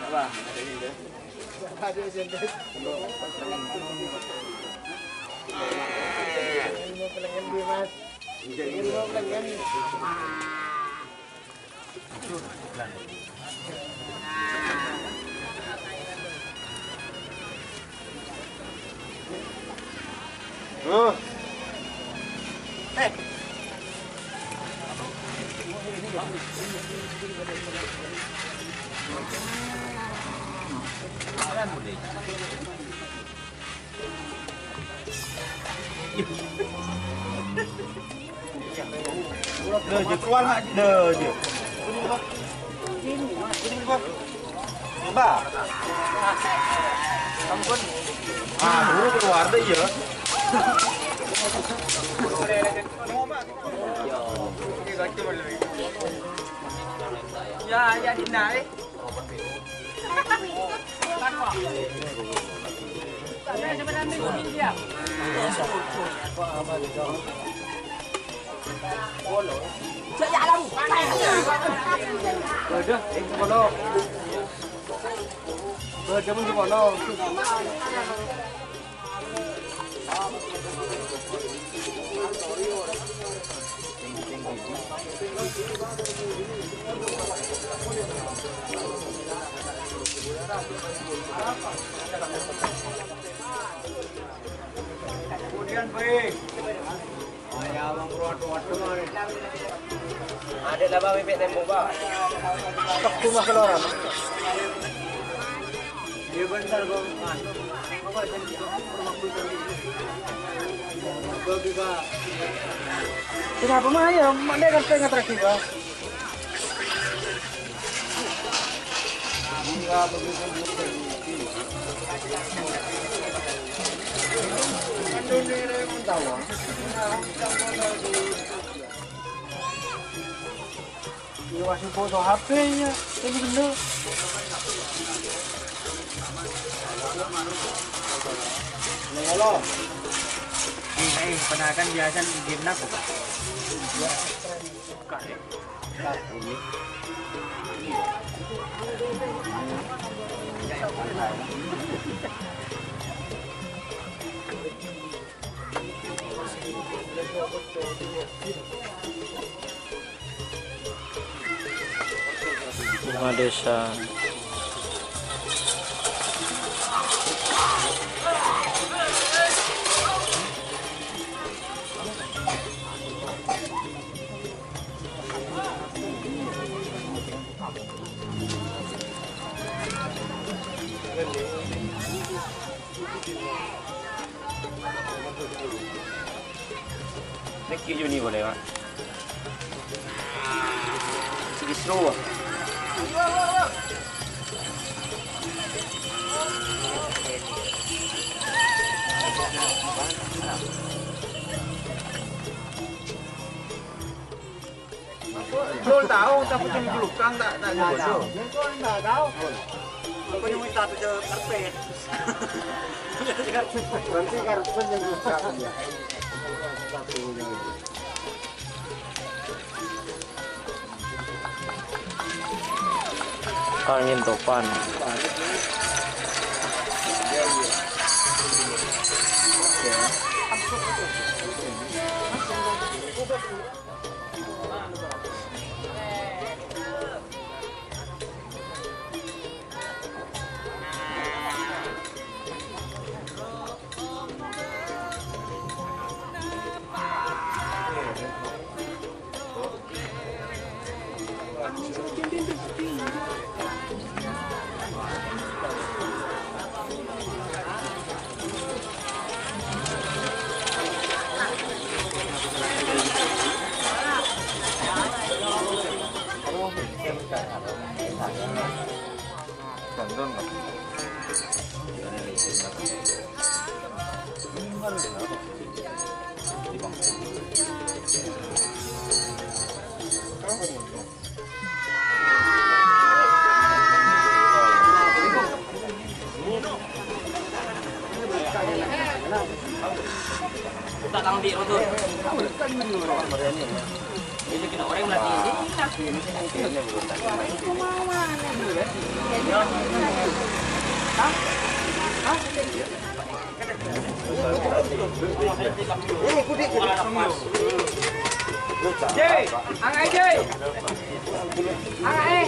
Apa? Ada sendiri. Ini pelanggan dia mas. Ini pelanggan. Oh. Dah je keluar nak dah je. Mbak. Kamu kan dulu keluar deh ya. Ya dinai. Kemudian baik. Ayah bang waktu ada lah bang bebek tempo bang. Stok rumah keluar. Dia bentar bang. Kenapa mah ya? Mana kan tengah terakhir bang? Enggak begitu. Dia masih foto HP-nya, ini bener. Halo. Ini penakan biasa di game aku, Pak. Buka ya. Ini. Rumah desa. Neki Juni boleh Pak. Sigi seru. Belum tahu, tapi cuma julukan tak bodoh. Kau enggak tahu. Kau yang minta tu je karpet. Nanti karpet yang julukan dia. Angin topan. Tak tahu di itu. Ini kena orang melatih ini. Jay, angkat Jay. Angkat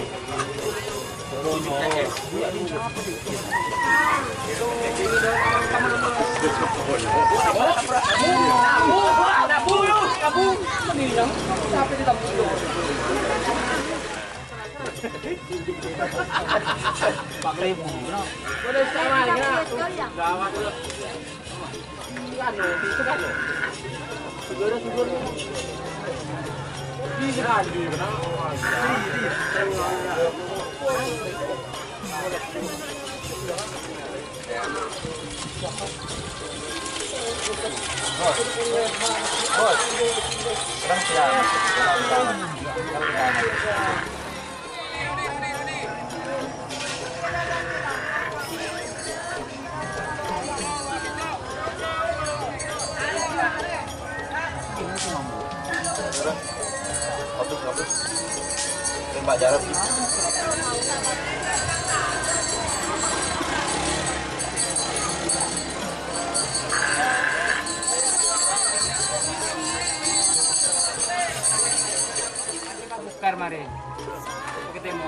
Tembak jarak. Bukar mari. Ketemu.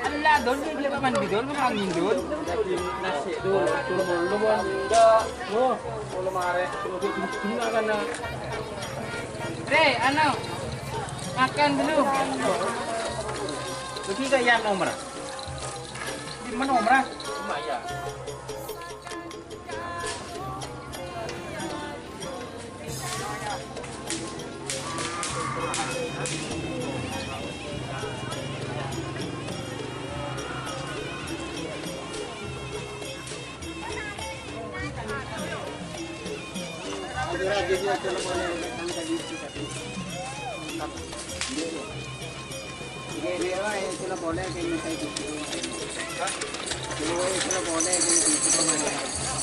Allah, don dia apa mandi don, angin don. Nasi don, turun bon. Enggak. Oh, kalau mare, ini akan. Re, anak. Makan dulu. Pergi ke yang nomor. Di mana nomor? Cuma ya.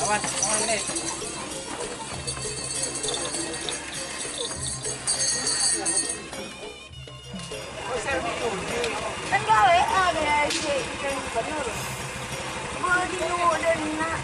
Awan, ini. Kan gawe ada si ikan bener. Mau diudah nak.